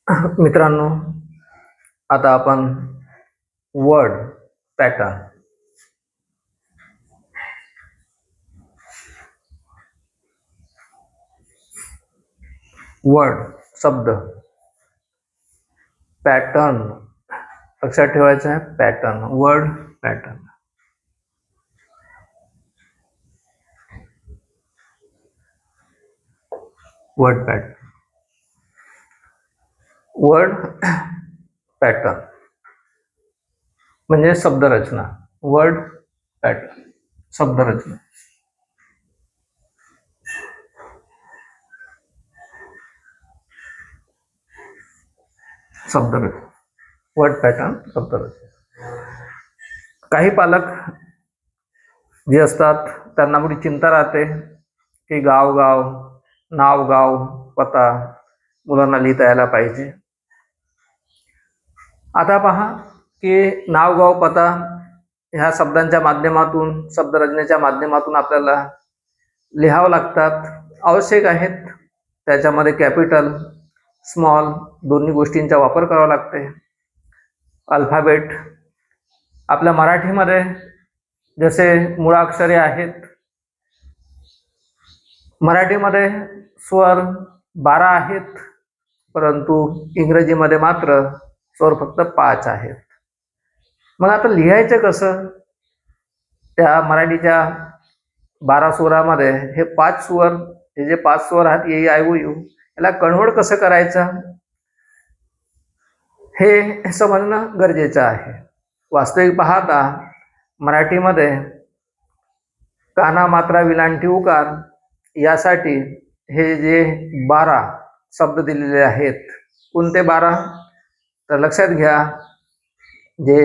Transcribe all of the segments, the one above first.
मित्रांनो, आता आपण वर्ड पॅटर्न वर्ड शब्द पॅटर्न लक्षात ठेवायचं आहे. Pattern word pattern word pattern word pattern म्हणजे शब्दरचना. वर्ड पॅटर्न शब्दरचना. शब्दरचना वर्ड पॅटर्न शब्दरचना. काही पालक जे असतात त्यांना मोठी चिंता राहते की गाव नाव गाव पत्ता मुलांना लिहिता यायला पाहिजे. आता पहा की नाव गाव पत्ता ह्या शब्दांच्या माध्यमातून शब्दरचनेच्या माध्यमातून आपल्याला लिहावं लागतात, आवश्यक आहेत. त्याच्यामध्ये कॅपिटल स्मॉल दोन्ही गोष्टींचा वापर करावा लागते. अल्फाबेट आपल्या मराठीमध्ये जसे मुळाक्षरे आहेत, मराठीमध्ये स्वर 12 आहेत, परंतु इंग्रजीमध्ये मात्र स्वर फक्त 5 आहेत. मग आता लिहायचं कसं? त्या मराठीच्या 12 स्वरामध्ये हे 5 स्वर, हे जे 5 स्वर आहेत ए आय ओ यू, याला कन्व्हर्ट कसं करायचं हे समजणं गरजेचं आहे. वास्तविक पाहता मराठीमध्ये काना मात्रा विलांटी उकार यासाठी हे जे 12 शब्द दिलेले आहेत. कोणते 12? तर लक्षात घ्या, जे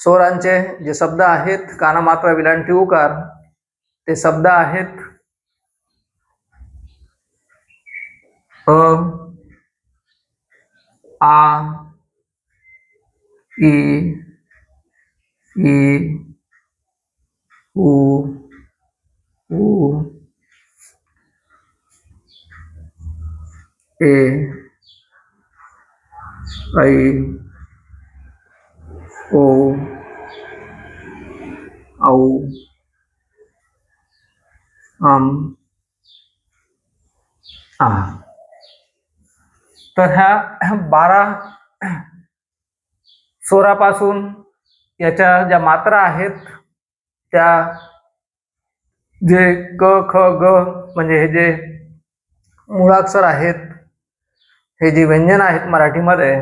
स्वरांचे जे शब्द आहेत काना मात्रा विलांटी उकार ते शब्द आहेत अ, आ, ई, उ, ए, ऐ, ओ, औ, आ. तर ह्या 12 स्वरापासून याच्या ज्या मात्रा आहेत त्या जे क ख ग म्हणजे हे जे मुळाक्षर आहेत, हे जे व्यंजन आहेत मराठीमध्ये,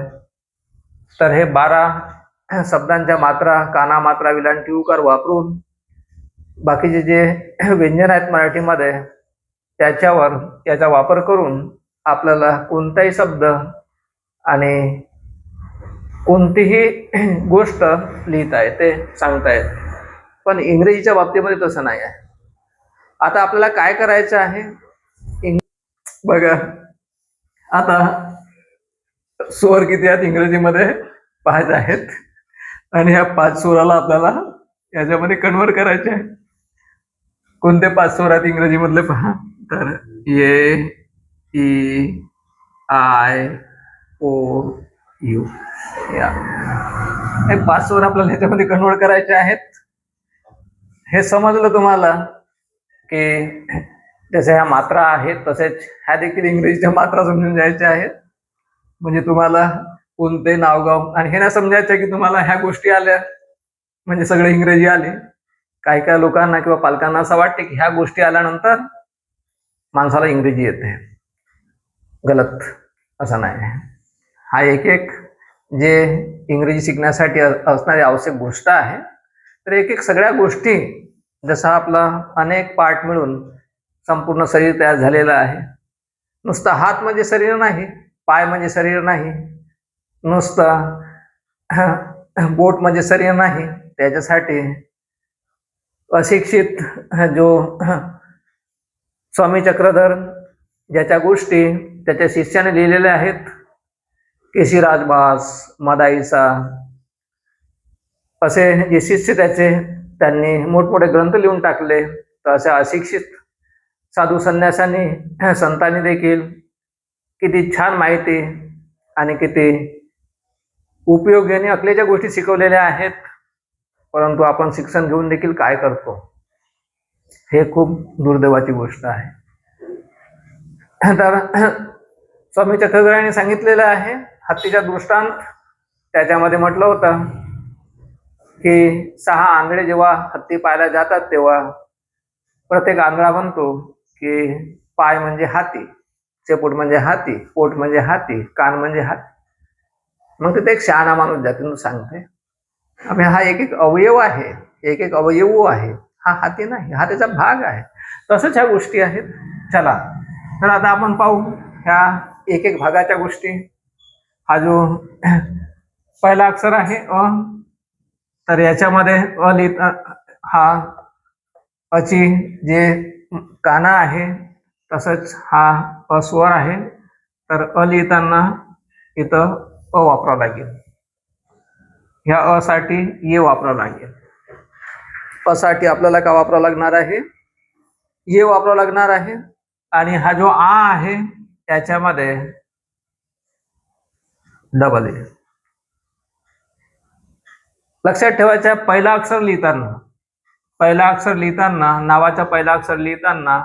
तर हे 12 शब्दांच्या मात्रा काना मात्रा विलांटी उकार वापरून बाकीचे जे व्यंजन आहेत मराठीमध्ये त्याच्यावर याचा वापर करून आपल्याला कोणताही शब्द आणि कोणतीही गोष्ट लिहिता येते, सांगता येते. पण इंग्रजीच्या बाबतीमध्ये तसं नाही आहे. आता आपल्याला काय करायचं आहे? बघा आता स्वर किती आहेत इंग्रजीमध्ये? 5 आहेत आणि ह्या 5 स्वराला आपल्याला याच्यामध्ये कन्व्हर्ट करायचे आहे. कोणते 5 स्वर आहेत इंग्रजीमधले पहा. तर ए, ई, आय, ओ, यू, या हे 5 स्वर आपल्याला ह्याच्यामध्ये कन्व्हर्ट करायचे आहेत. हे समजलं तुम्हाला की जसे ह्या मात्रा आहेत तसेच ह्या देखील इंग्रजीच्या मात्रा समजून जायच्या आहेत. म्हणजे तुम्हाला कोणते नावगाव आणि हे नाही समजायचं की तुम्हाला ह्या गोष्टी आल्या म्हणजे सगळे इंग्रजी आले. काही काही लोकांना किंवा पालकांना असं वाटते की ह्या गोष्टी आल्यानंतर माणसाला इंग्रजी येते. गलत, असं नाही. हा एक एक जे इंग्रजी शिकण्यासाठी असणारी आवश्यक गोष्ट आहे. तर एक एक सगळ्या गोष्टी जसं आपला अनेक पार्ट मिळून संपूर्ण शरीर तयार झालेलं आहे. नुसतं हात म्हणजे शरीर नाही, पाय म्हणजे शरीर नाही, नुसतं बोट म्हणजे शरीर नाही. त्याच्यासाठी अशिक्षित जो स्वामी चक्रधर ज्याच्या गोष्टी त्याच्या शिष्याने लिहिलेल्या आहेत, केसी राजभास, मदाईसा असे जे शिष्य त्यांनी मोठमोठे ग्रंथ लिहून टाकले. तर अशा अशिक्षित साधू संन्यासांनी संतांनी देखील किती छान माहिती आणि किती उपयोगी आणि अकलेच्या गोष्टी शिकवलेल्या आहेत, परंतु आपण शिक्षण घेऊन देखील काय करतो हे खूप दुर्दैवाची गोष्ट आहे. तर स्वामी चक्रधरांनी सांगितलेलं आहे हत्तीचा दृष्टांत. त्याच्यामध्ये म्हटलं होतं की 6 आंधळे जेव्हा हत्ती पाहायला जातात तेव्हा प्रत्येक आंधळा म्हणतो की पाय म्हणजे हाती, शेपूट म्हणजे हाती, पोट म्हणजे हाती, कान म्हणजे हाती. मग तिथे एक शहाणा माणूस जातीनं सांगते अबे हा एक एक अवयव आहे, एक एक अवयव आहे, हा हाती नाही, हा त्याचा भाग आहे. तसंच ह्या गोष्टी आहेत. चला तर आता आपण पाहू ह्या एक एक भागाच्या गोष्टी. हा जो पहिला अक्षर आहे अ, तर याच्यामध्ये अ लिहिता हा अची जे काना आहे, तसंच हा अस्वर आहे. तर अ लिहिताना इथं अ वापरावं लागेल. ह्या अ साठी ये वापरावं लागेल. अ साठी आपल्याला काय वापरावं लागणार आहे? ये वापरावं लागणार आहे. आणि हा जो आ आहे त्याच्यामध्ये डबल ए. लक्षात ठेवायचं पहिला अक्षर लिहिताना नावाचा पहिला अक्षर लिहिताना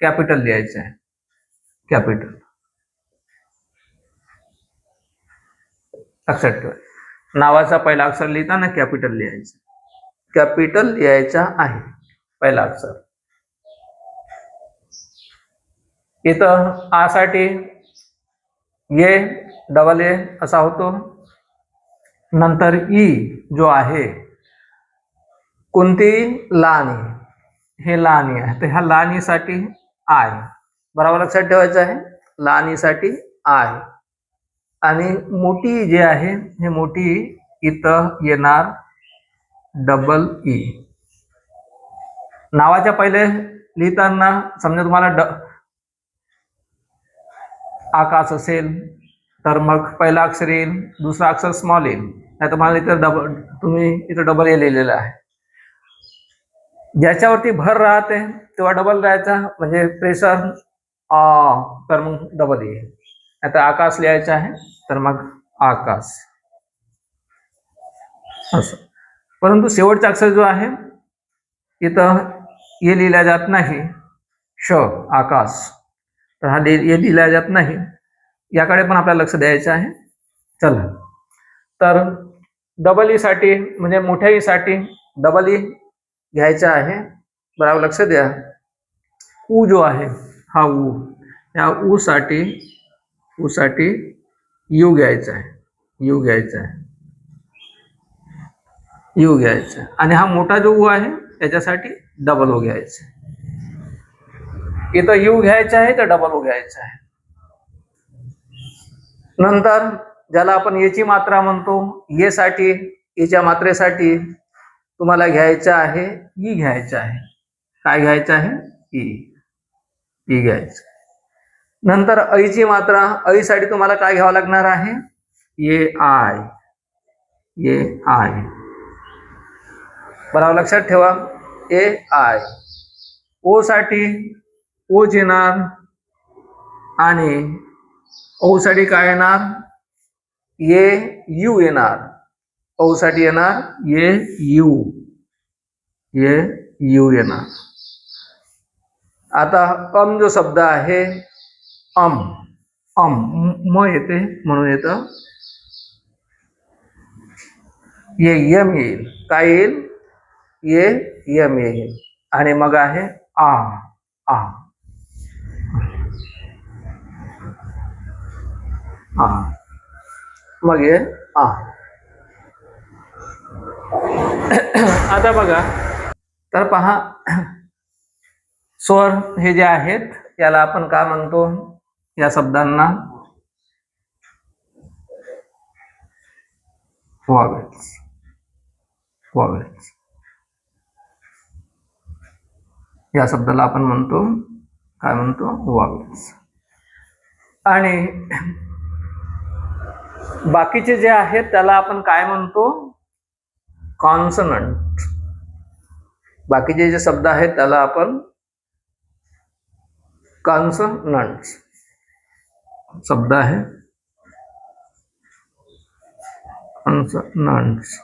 कॅपिटल लिहायचं आहे. कॅपिटल लक्षात ठेवा. नावाचा पहिला अक्षर लिहिताना कॅपिटल लिहायचं. कॅपिटल लिहायचा आहे पहिला अक्षर. इथं आ साठी ये डबल ए असा होतो. नंतर ई जो आहे कोणती लाणी, हे लाणी आहे, तर ह्या लाणीसाठी आय बरोबर लक्षात ठेवायचं आहे. लाणीसाठी आय. आणि मोठी जे आहे हे मोठी इथं येणार डबल ई. नावाच्या पहिले लिहिताना समजा तुम्हाला आकाश असेल तर मग पहिला अक्षर येईल, दुसरा अक्षर स्मॉल येईल. नाही तुम्हाला इथं तुम्ही इथं डबल ए लिहिलेलं आहे. ज्याच्यावरती भर राहते तेव्हा डबल राहायचा म्हणजे प्रेशर तर मग डबल ए. आता आकाश लिहायचं आहे तर मग आकाश असं. परंतु शेवटचा अक्षर जो आहे इथं ये लिहिला जात नाही, श आकाश, तर हा ये लिहिला जात नाही. याकडे पण आपल्याला लक्ष द्यायचं आहे. चला तर डबल ई साठी म्हणजे मोठ्या ई साठी डबल ई घ्यायचा आहे. बरोबर लक्ष द्या. ऊ जो आहे हा ऊ, या ऊ साठी यू घ्यायचा आहे. यू घ्यायचा आहे. यू घ्यायचा आहे. आणि हा मोठा जो ऊ आहे त्याच्यासाठी डबल ओ घ्यायचा. इथं यू घ्यायचा आहे तर डबल ओ घ्यायचा आहे. नंतर ज्याला आपण येची मात्रा म्हणतो, ये साठी येच्या मात्रेसाठी तुम्हाला घ्यायचं आहे ई घ्यायचं आहे. काय घ्यायचं आहे? ई घ्यायचं. नंतर ऐची मात्रा, ऐ साठी तुम्हाला काय घ्यावं लागणार आहे? ये आय. बरोबर लक्षात ठेवा. ए आय. ओ साठी ओच येणार आणि ओ साठी काय येणार? ये यू येणार. ओ साठी येणार ये यू येणार. आता अम जो शब्द आहे अम म येते म्हणून येतं ये यम येईल. काय येईल? ये यम येईल. आणि मग आहे आ. मग ये आ. आता बघा तर पहा स्वर हे जे आहेत याला आपण काय म्हणतो? या शब्दांना व्हॉवेल्स. या शब्दाला आपण म्हणतो काय म्हणतो? व्हॉवेल्स. आणि बाकीचे जे आहेत त्याला आपण काय म्हणतो? कॉन्सनंट. बाकीचे जे शब्द आहेत त्याला आपण कॉन्सनंट शब्द आहे. कॉन्सोनंट्स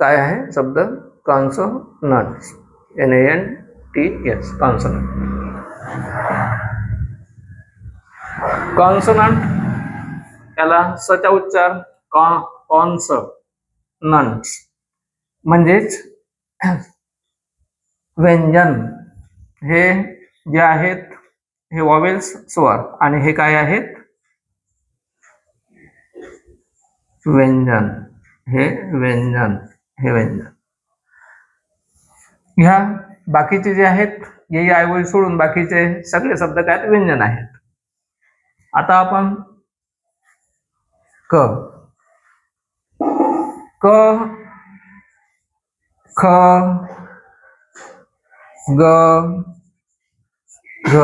काय आहे शब्द? कॉन्सोनंट्स, NANTS, कॉन्सोनंट. कॉन्सोनंट याला सचा उच्चार कॉन्सोनंट्स म्हणजेच व्यंजन. हे जे आहेत हे वॉवेल्स स्वर आणि हे काय आहेत? व्यंजन. हे व्यंजन, हे व्यंजन. ह्या बाकीचे जे आहेत ये ऐवजी सोडून बाकीचे सगळे शब्द काय व्यंजन आहेत. आता आपण क क ख ग घ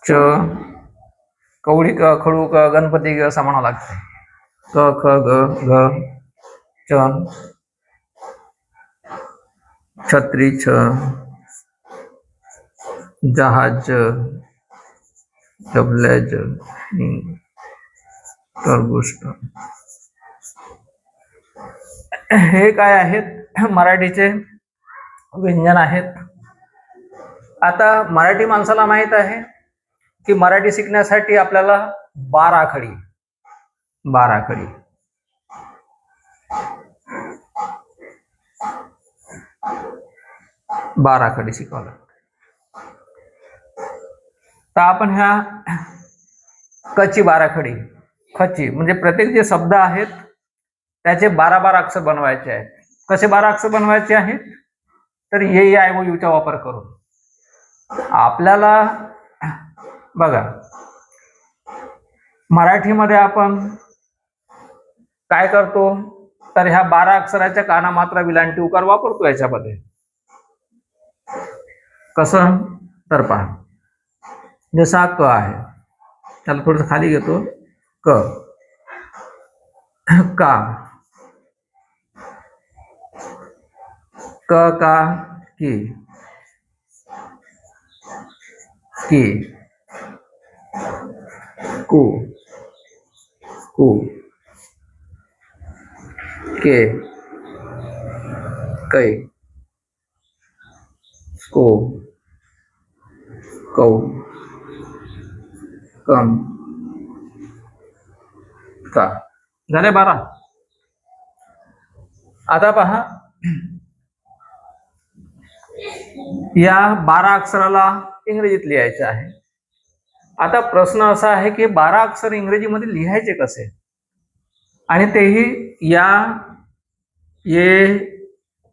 च कवडी क खडू क गणपती ग असं म्हणावं लागते. क ख ग घ च छत्री छ जहाज डबल्याज टरबूज. हे काय आहेत? मराठीचे व्यंजन आहेत. आता मराठी माणसाला माहित आहे की मराठी शिकण्यासाठी आपल्याला 12 खडी 12 खडी शिकवावं लागतं. तर आपण ह्या कची 12 खडी, खची म्हणजे प्रत्येक जे शब्द आहेत त्याचे 12 अक्षर बनवायचे आहेत. कसे 12 अक्षर बनवायचे आहेत? तर ये ऐवजी यूचा वापर करून. आपल्याला बघा मराठीमध्ये आपण काय करतो तर ह्या 12 अक्षराच्या काना मात्रा विलांटी उकार वापरतो याच्यामध्ये. कसं? तर पहा, जसा क आहे त्याला थोडस खाली घेतो. क का, क का की, कु कु, के कै, को कौ, कम का. झाले 12. आता पहा या 12 अक्षराला इंग्रजीत लिहायचे आहे. आता प्रश्न असा आहे की 12 अक्षर इंग्रजीमध्ये लिहायचे कसे? आणि तेही या ए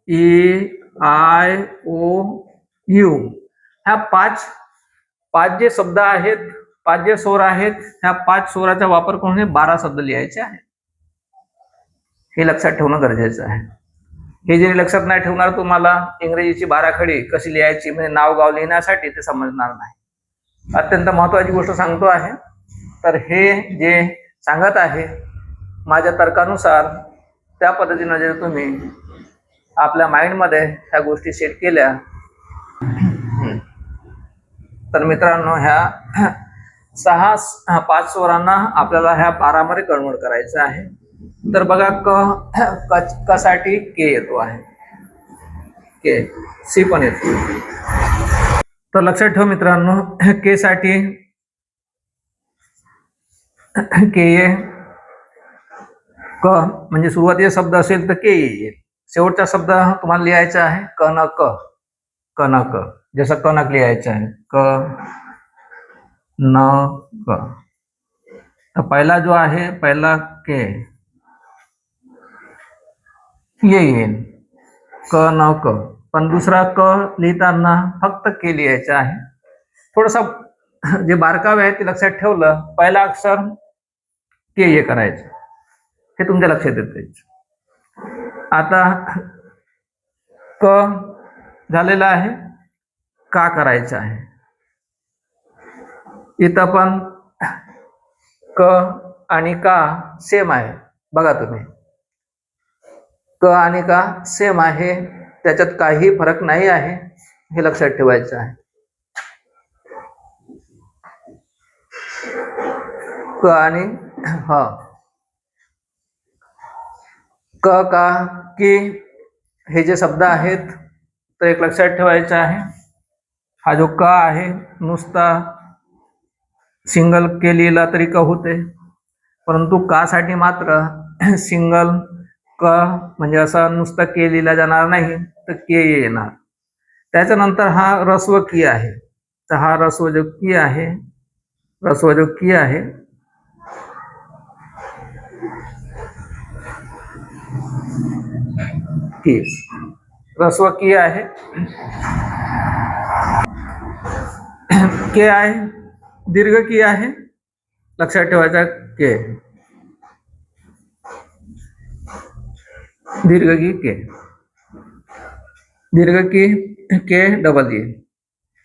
ई आय ओ यू ह्या पाच जे शब्द आहेत, 5 जे स्वर आहेत, ह्या 5 स्वराचा वापर करून हे 12 शब्द लिहायचे आहेत. हे लक्षात ठेवणं गरजेचं आहे. हे जरी लक्षात नाही ठेवणार तुम्हाला इंग्रजीची 12 खडी कशी लिहायची म्हणजे नाव गाव लिहिण्यासाठी ते समजणार नाही. अत्यंत महत्वाची गोष्ट सांगतो आहे. तर हे जे सांगत आहे माझ्या तर्कानुसार त्या पद्धतीने जर तुम्ही आपल्या माइंडमध्ये ह्या गोष्टी सेट केल्या तर मित्रांनो ह्या 5 स्वरांना आपल्याला ह्या 12 मध्ये कन्वर्ट करायचं आहे. तर बघा क साठी के येतो आहे, के सी पण येतो. तर लक्षात ठेव मित्रांनो, के साठी के ये, क म्हणजे सुरुवातीचा शब्द असेल तर के येईल. शेवटचा शब्द तुम्हाला लिहायचा आहे कनक, कनक. जसं कनक लिहायचं आहे क न क. तर पहिला जो आहे पहिला के येईल क न क. पण दुसरा क लिहिताना फक्त के लिहायचं आहे. थोडसा जे बारकावे आहे ते लक्षात ठेवलं, पहिला अक्षर के ये करायचं, हे तुमच्या लक्षात येते. आता क झालेला आहे, का करायचं आहे. इथं पण क आणि का सेम आहे. बघा तुम्ही क आणि का सेम आहे, त्याच्यात काही फरक नाही आहे, हे लक्षात ठेवायचं आहे. क आणि ह. क का की हे जे शब्द आहेत तर एक लक्षात ठेवायचं आहे, हा जो क आहे नुसता सिंगल के लिहिला तरी क होते, परंतु का साठी मात्र सिंगल क म्हणजे असा नुसता के लिहिला जाणार नाही, तर के येणार. त्याच्यानंतर हा रस्व की आहे, तर हा रस्व जो की आहे, रस्व जो की आहे की रस्व की आहे, के आहे, दीर्घ की आहे, लक्षात ठेवायचा के, दीर्घ की के, दीर्घ की के डबल ई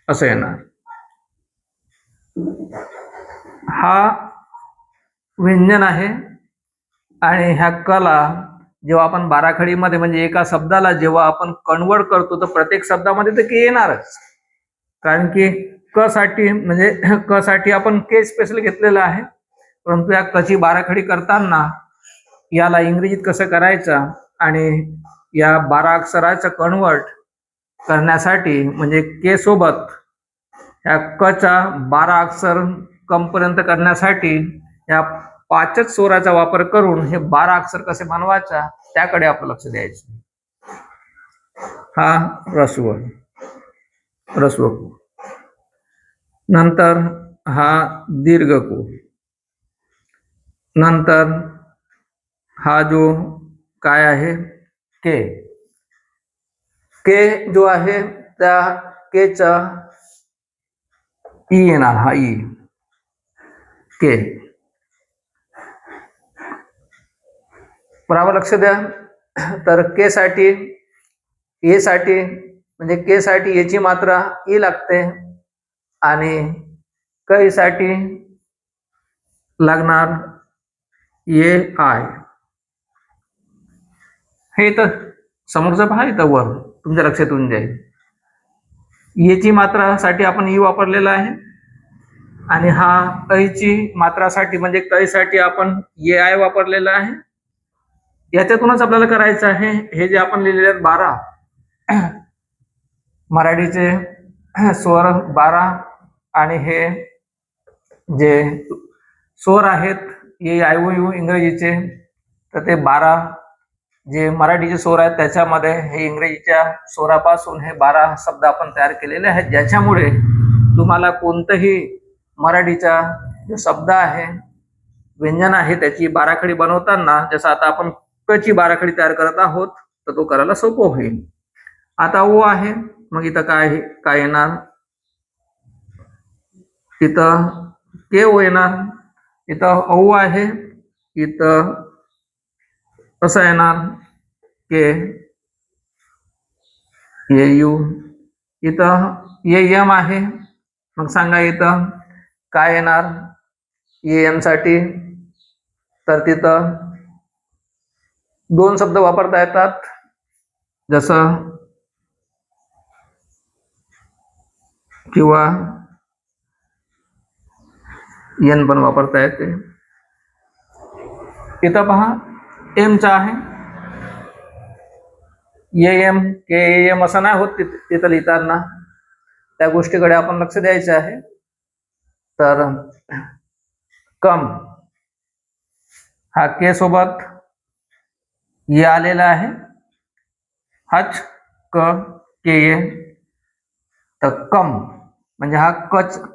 असं येणार. हा व्यंजन आहे आणि ह्या कला जेव्हा आपण बाराखडीमध्ये म्हणजे एका शब्दाला जेव्हा आपण कन्वर्ट करतो तर प्रत्येक शब्दामध्ये तर के येणारच, कारण की क साठी म्हणजे क साठी आपण के स्पेशल घेतलेलं आहे, परंतु या कची बाराखडी करताना याला इंग्रजीत कसं करायचं आणि या 12 अक्षराचं कन्वर्ट करण्यासाठी म्हणजे के सोबत या कचा 12 अक्षर कमपर्यंत करण्यासाठी या 5च स्वराचा वापर करून हे 12 अक्षर कसे बनवायचा त्याकडे आपलं लक्ष द्यायचं. हा रस्व, रस्व को. नंतर हा दीर्घ को. नंतर हा जो काय आहे के, के जो आहे त्या केचा ई येणार, हा ई के. बरोबर लक्ष द्या. तर के साठी ए साठी म्हणजे के साठी याची मात्रा ई लागते आणि कै साठी लागणार ए आय. हे तर समोरचं पहा इथं वर तुमच्या लक्षात येऊन जाईल. याची मात्रा साठी आपण ई वापरलेला आहे आणि हा कैची मात्रासाठी म्हणजे कै साठी आपण ए आय वापरलेला आहे. याच्यातूनच आपल्याला करायचं आहे हे जे आपण लिहिलेले आहेत 12 मराठीचे स्वर 12 आणि हे जे स्वर आहेत ए आय ओ यू इंग्रजीचे, तर ते 12 जे मराठीचे स्वर आहेत त्याच्यामध्ये हे इंग्रजीच्या स्वरापासून हे 12 शब्द आपण तयार केलेले आहेत, ज्याच्यामुळे तुम्हाला कोणतंही मराठीचा जो शब्द आहे व्यंजन आहे त्याची बाराखडी बनवताना, जसं आता आपण क ची बाराखडी तयार करत आहोत तर तो करायला सोपं होईल. आता ओ आहे, मग इथं काय काय येणार, इथं के ओ येणार, इथं औ आहे, इथं कसं येणार के ए यू, इथं ए एम आहे, मग सांगा इथं काय येणार ए एम साठी, तर तिथं 2 शब्द वापरता येतात, जसं किंवा एन पण वापरता येते. इथं पहा एमचा आहे, ए एम के एम असं नाही होत तिथं लिहिताना, त्या गोष्टीकडे आपण लक्ष द्यायचं आहे. तर कम हा के सोबत ये आलेला आहे, हाच क के ये, तर कम म्हणजे हा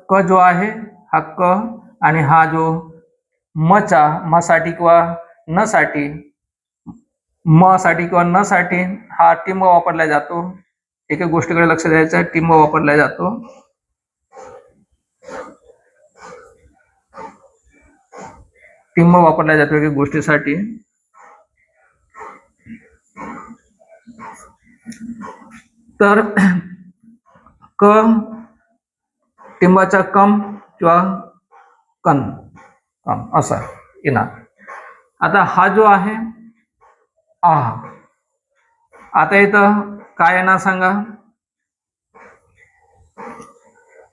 क जो आहे हा क आणि हा जो मचा म साठी किंवा न साठी, म साठी किंवा न साठी हा टिंब वापरला जातो. एका गोष्टीकडे लक्ष द्यायचं आहे, टिंब वापरला जातो. टिंब वापरला जातो एका गोष्टीसाठी. तर क टिंबाचा कम किंवा कन कम असा येणार. आता हा जो आहे आ, आता इथं काय येणार सांगा,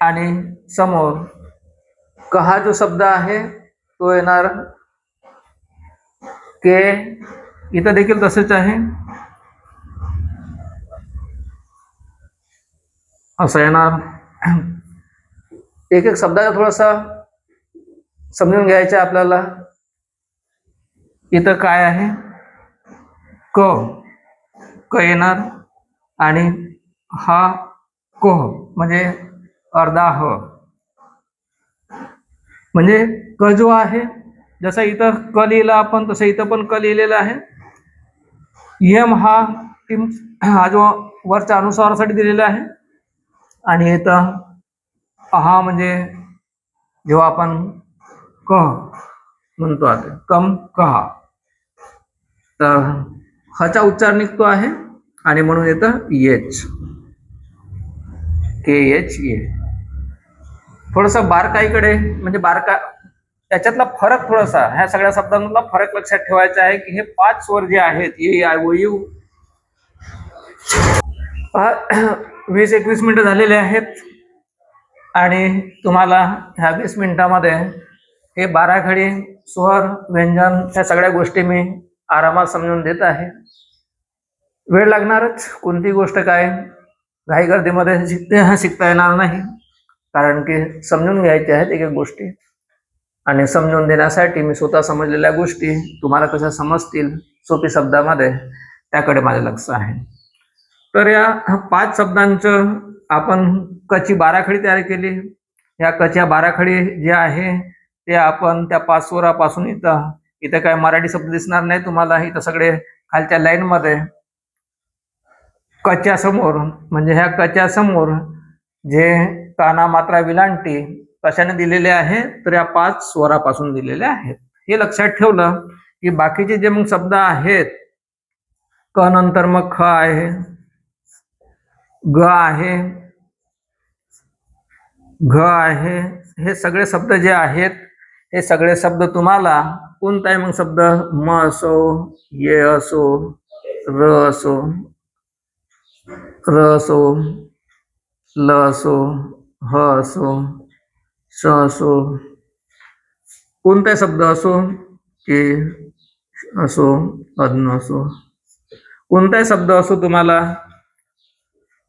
आणि समोर क हा जो शब्द आहे तो येणार के. इथं देखील तसेच आहे, असं येणार. एक एक शब्दाचा थोडासा समजून घ्यायचं आहे आपल्याला. इथं काय आहे, क क येणार आणि हा क म्हणजे अर्धा ह. म्हणजे क जो आहे, जसं इथं क लिहिला आपण तसं इथं पण क लिहिलेला आहे. यम हा जो वरच्या अनुस्वारासाठी दिलेला आहे. आणि इथं हा म्हणजे जेव्हा आपण क म्हणतो आता कम कहा, तर हचा उच्चार निघतो आहे आणि म्हणून येतं एच, के एच ए. थोडंसं बारकाईकडे म्हणजे त्याच्यातला फरक थोडासा, ह्या सगळ्या शब्दांमधला फरक लक्षात ठेवायचा आहे की हे 5 स्वर जे आहेत, ए आय ओ यू. 20-21 मिनिटं झालेले आहेत आणि तुम्हाला ह्या 20 मिनिटामध्ये हे 12 खडी स्वर, व्यंजन, ह्या सगळ्या गोष्टी मी आरामात समजून देत आहे. वेळ लागणारच, कोणती गोष्ट काय घाई गर्दीमध्ये शिकता येणार नाही, कारण की समजून घ्यायच्या आहेत एक एक गोष्टी. आणि समजून देण्यासाठी मी स्वतः समजलेल्या गोष्टी तुम्हाला कशा समजतील सोपी शब्दामध्ये, त्याकडे माझे लक्ष आहे. तर या 5 शब्दांचं आपण कची 12 खडी तयार केली. या कच्या 12 खडी जे आहे ते आपण त्या 5 स्वरापासून इथं काय मराठी शब्द दिसणार नाही तुम्हाला. इथं सगळे खालच्या लाईनमध्ये कच्या समोर, म्हणजे ह्या कच्या समोर जे काना, मात्रा, विलांटी कशाने दिलेले आहे, तर या 5 स्वरापासून दिलेले आहेत. हे लक्षात ठेवलं की बाकीचे जे मग शब्द आहेत, क नंतर मग ख आहे, ग आहे, घ आहे, हे सगळे शब्द जे आहेत, हे सगळे शब्द तुम्हाला कोणताही मग शब्द म असो, ये असो, र असो, र असो, ल असो, ह असो, स असो, कोणताही शब्द असो, के असो, अज्ञ असो, कोणताही शब्द असो, तुम्हाला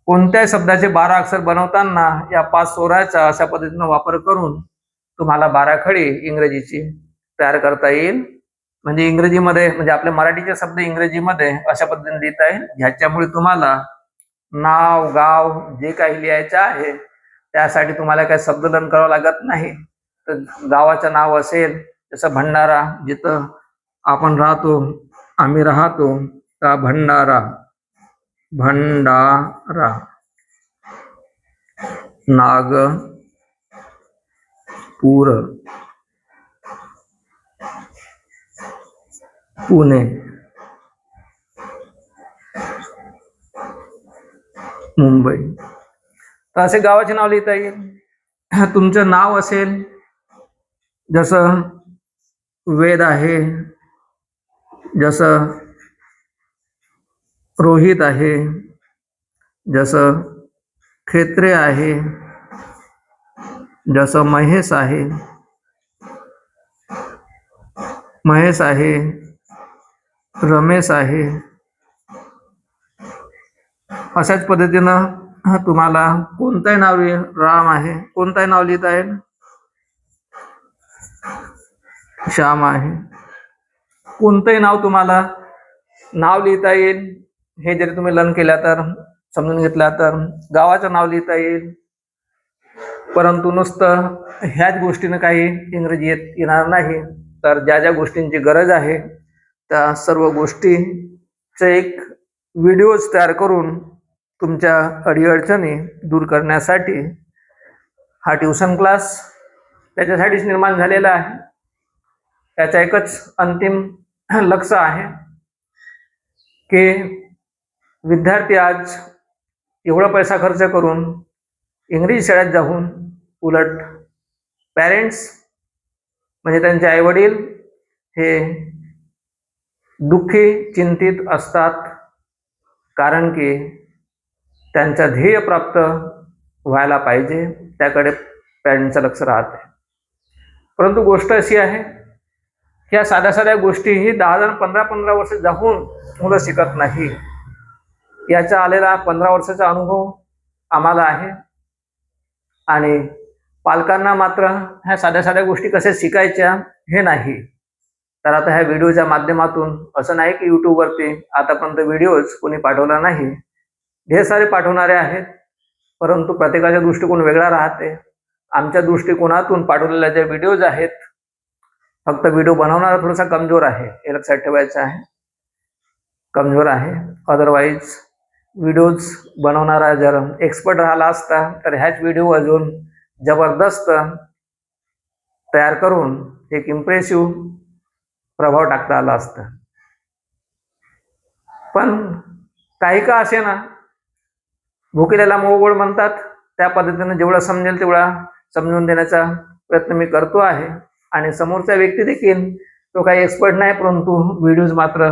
कोणत्याही शब्दाचे 12 अक्षर बनवताना या 5 स्वराचा अशा पद्धतीनं वापर करून तुम्हाला 12 खडी इंग्रजीची तयार करता येईल. म्हणजे इंग्रजीमध्ये, म्हणजे आपले मराठीचे शब्द इंग्रजीमध्ये अशा पद्धतीने लिहिता येईल. ह्याच्यामुळे तुम्हाला नाव, गाव जे काही लिहायचं आहे त्यासाठी तुम्हाला काही शब्दलेखन करावं लागत नाही. तर गावाचं नाव असेल, जसं भंडारा, जिथं आपण राहतो, आम्ही राहतो, तर भंडारा, भंडारा. नागपूर, पुणे, मुंबई. तर असे गावाचे नाव लिहिता येईल. तुमचं नाव असेल, जसं वेद आहे, जसं रोहित आहे, जसं खेत्रे आहे, जसं महेश आहे, रमेश आहे. अशाच पद्धतीनं तुम्हाला कोणतंही नाव, राम आहे, कोणतंही नाव लिहिता येईल, श्याम आहे, कोणतंही नाव तुम्हाला नाव लिहिता येईल. हे जरी तुम्ही लर्न केल्या तर, समजून घेतला तर गावाचं नाव लिहिता येईल. परंतु नुसतं ह्याच गोष्टीनं काही इंग्रजी येणार नाही. तर ज्या ज्या गोष्टींची गरज आहे त्या सर्व गोष्टीचे एक व्हिडिओज तयार करून तुमच्या अडीअडचणी दूर करण्यासाठी हा ट्युशन क्लास त्याच्यासाठीच निर्माण झालेला आहे. त्याचा एकच अंतिम लक्ष आहे की विद्यार्थी आज एवढा पैसा खर्च करून इंग्रजी शाळेत जाऊन, उलट पॅरेंट्स म्हणजे त्यांचे आईवडील हे दुःखी, चिंतित असतात, कारण की त्यांचं ध्येय प्राप्त व्हायला पाहिजे त्याकडे पॅरेंट्सचं लक्ष राहते. परंतु गोष्ट अशी आहे ह्या साध्या साध्या गोष्टी ही 10 15 वर्ष जाऊन मुलं शिकत नाही. याचा आलेला 15 वर्षाचा अनुभव आम्हाला आहे. आणि पालकांना मात्र ह्या साध्या साध्या गोष्टी कशा शिकायच्या हे नाही. तर आता ह्या व्हिडिओच्या माध्यमातून असं नाही की यूट्यूबवरती आतापर्यंत व्हिडिओज कोणी पाठवला नाही, ढेर सारे पाठवणारे आहेत, परंतु प्रत्येकाचा दृष्टिकोन वेगळा राहते. आमच्या दृष्टिकोनातून पाठवलेल्या ज्या व्हिडिओज आहेत, फक्त व्हिडिओ बनवणारा थोडासा कमजोर आहे, हे लक्षात ठेवायचं आहे, कमजोर आहे. अदरवाईज व्हिडिओज बनवणारा जर एक्सपर्ट राहिला असता तर ह्याच व्हिडिओ अजून जबरदस्त तयार करून एक इम्प्रेसिव्ह प्रभाव टाकता आला असता. पण काही का असे ना, भुकेल्याला मोगोड म्हणतात, त्या पद्धतीने जेवढं समजेल तेवढा समजून देण्याचा प्रयत्न मी करतो आहे. आणि समोरचा व्यक्ती देखील तो काही एक्सपर्ट नाही, परंतु व्हिडिओज मात्र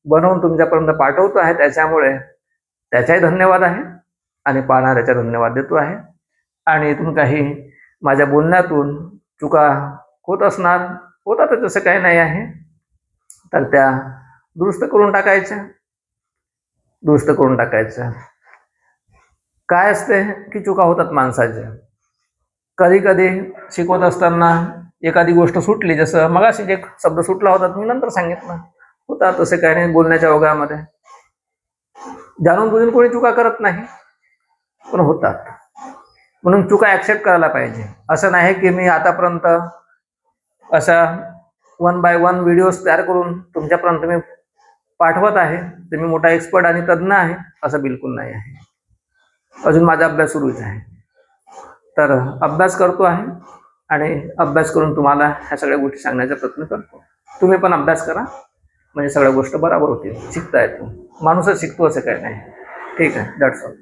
बनवून तुमच्यापर्यंत पाठवतो आहे, त्याच्यामुळे त्याचाही धन्यवाद आहे आणि पाहणाऱ्याचा धन्यवाद देतो आहे. आणि इथून काही माझ्या बोलण्यातून चुका होत असणार, होतात तसं काही नाही आहे, तर त्या दुरुस्त करून टाकायच्या. काय असते की चुका होतात माणसाच्या. कधी कधी शिकवत असताना एखादी गोष्ट सुटली, जसं मगाशी जे शब्द सुटला होता मी नंतर सांगितलं, होतात तसे काही नाही. बोलण्याच्या ओघामध्ये जाणून बुजून कोणी चुका करत नाही, पण होतात. म्हणून चुका ऍक्सेप्ट करायला पाहिजे. असं नाही की मी आतापर्यंत अशा 1 by 1 व्हिडिओज तयार करून तुमच्यापर्यंत मी पाठवत आहे, तर मी मोठा एक्सपर्ट आणि तज्ज्ञ आहे, असं बिलकुल नाही आहे. अजून माझा अभ्यास सुरूच आहे. तर अभ्यास करतो आहे आणि अभ्यास करून तुम्हाला ह्या सगळ्या गोष्टी सांगण्याचा प्रयत्न करतो. तुम्ही पण अभ्यास करा, म्हणजे सगळ्या गोष्टी बरोबर होतील. शिकता येतो, माणूसच शिकतो असं काही नाही. ठीक आहे, दॅट्स ऑल.